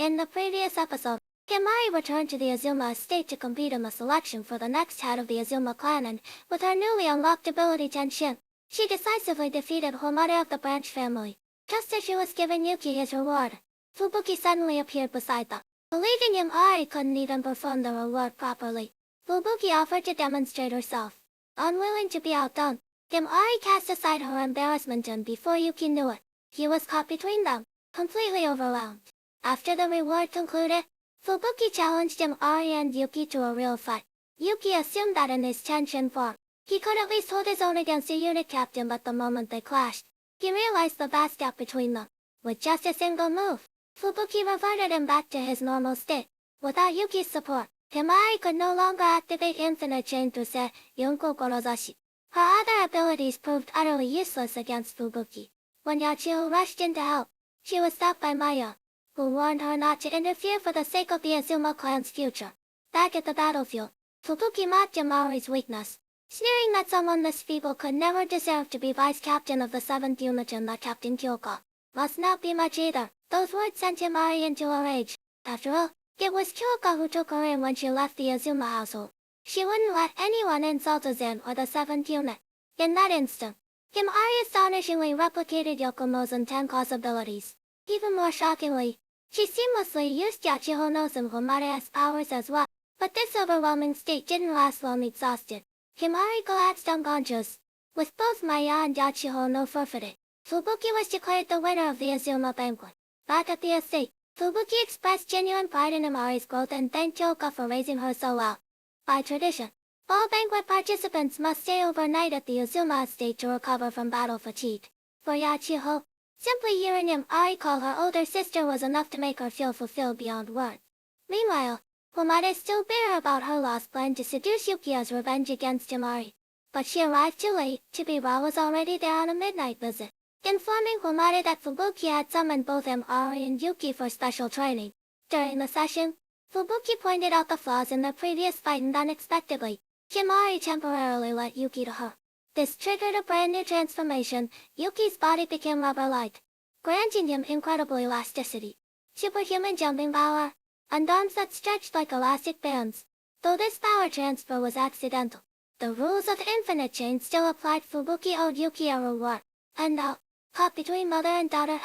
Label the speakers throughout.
Speaker 1: In the previous episode, Himari returned to the Azuma estate to compete in the selection for the next head of the Azuma clan and, with her newly unlocked ability Tenshin, she decisively defeated Homare of the branch family. Just as she was giving Yuki his reward, Fubuki suddenly appeared beside them. Believing Himari couldn't even perform the reward properly, Fubuki offered to demonstrate herself. Unwilling to be outdone, Himari cast aside her embarrassment and before Yuki knew it, he was caught between them, completely overwhelmed. After the reward concluded, Fubuki challenged Himari and Yuki to a real fight. Yuki assumed that in his Tenshin form, he could at least hold his own against a unit captain, but the moment they clashed, he realized the vast gap between them. With just a single move, Fubuki reverted him back to his normal state. Without Yuki's support, Himari could no longer activate Infinite Chain through Yonko Gorozashi. Her other abilities proved utterly useless against Fubuki. When Yachiho rushed in to help, she was stopped by Maya, who warned her not to interfere for the sake of the Azuma clan's future. Back at the battlefield, Fubuki mocked Himari's weakness, sneering that someone this feeble could never deserve to be vice-captain of the 7th unit and that Captain Kyoka must not be much either. Those words sent Himari into a rage. After all, it was Kyoka who took her in when she left the Azuma household. She wouldn't let anyone insult Azan or the 7th unit. In that instant, Himari astonishingly replicated Yokomo's and Tenka's abilities. Even more shockingly, she seamlessly used Yachiho No's and Homare's powers as well. But this overwhelming state didn't last long. Exhausted, Himari collapsed unconscious. With both Maya and Yachiho No forfeited, Fubuki was declared the winner of the Azuma banquet. Back at the estate, Fubuki expressed genuine pride in Himari's growth and thanked Kyoka for raising her so well. By tradition, all banquet participants must stay overnight at the Azuma estate to recover from battle fatigue. For Yachiho, simply hearing Himari call her older sister was enough to make her feel fulfilled beyond words. Meanwhile, Homare, still bitter about her loss, planned to seduce Yuki as revenge against Himari. But she arrived too late. Chibira was already there on a midnight visit, informing Homare that Fubuki had summoned both Himari and Yuki for special training. During the session, Fubuki pointed out the flaws in the previous fight and unexpectedly, Himari temporarily let Yuki to her. This triggered a brand new transformation. Yuki's body became rubber-like, granting him incredible elasticity, superhuman jumping power, and arms that stretched like elastic bands. Though this power transfer was accidental, the rules of Infinite Chain still applied. Fubuki owed Yuki a reward, and now, caught between mother and daughter,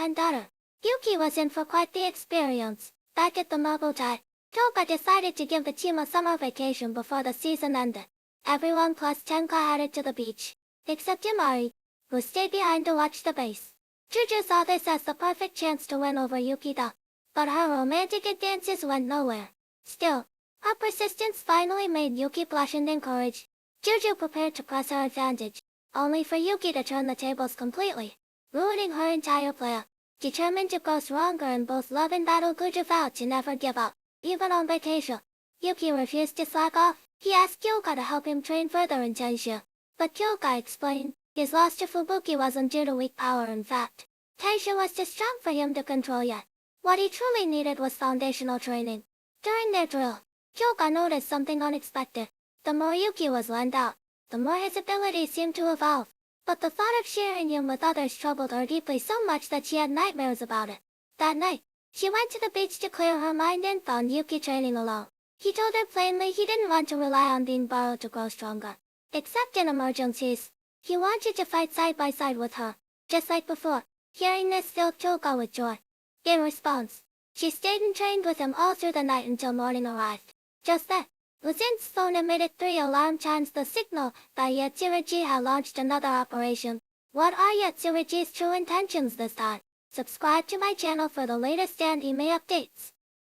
Speaker 1: Yuki was in for quite the experience. Back at the Marble Tide, Kyoka decided to give the team a summer vacation before the season ended. Everyone plus Tenka headed to the beach, except Himari, who stayed behind to watch the base. Juju saw this as the perfect chance to win over Yuki-da, but her romantic advances went nowhere. Still, her persistence finally made Yuki blush and encourage. Juju prepared to press her advantage, only for Yuki to turn the tables completely, ruining her entire plan. Determined to grow stronger in both love and battle, Juju vowed to never give up, even on vacation. Yuki refused to slack off. He asked Kyoka to help him train further in Tenshin, but Kyoka explained his loss to Fubuki wasn't due to weak power. In fact, Tenshin was too strong for him to control yet. What he truly needed was foundational training. During their drill, Kyoka noticed something unexpected. The more Yuki was lent out, the more his abilities seemed to evolve. But the thought of sharing him with others troubled her deeply, so much that she had nightmares about it. That night, she went to the beach to clear her mind and found Yuki training alone. He told her plainly he didn't want to rely on being borrowed to grow stronger. Except in emergencies, he wanted to fight side by side with her, just like before. Hearing this filled Kyoka with joy. In response, she stayed and trained with him all through the night until morning arrived. Just then, Uzin's phone emitted 3 alarm chimes, the signal that Yatsurugi had launched another operation. What are Yatsurugi's true intentions this time? Subscribe to my channel for the latest anime updates.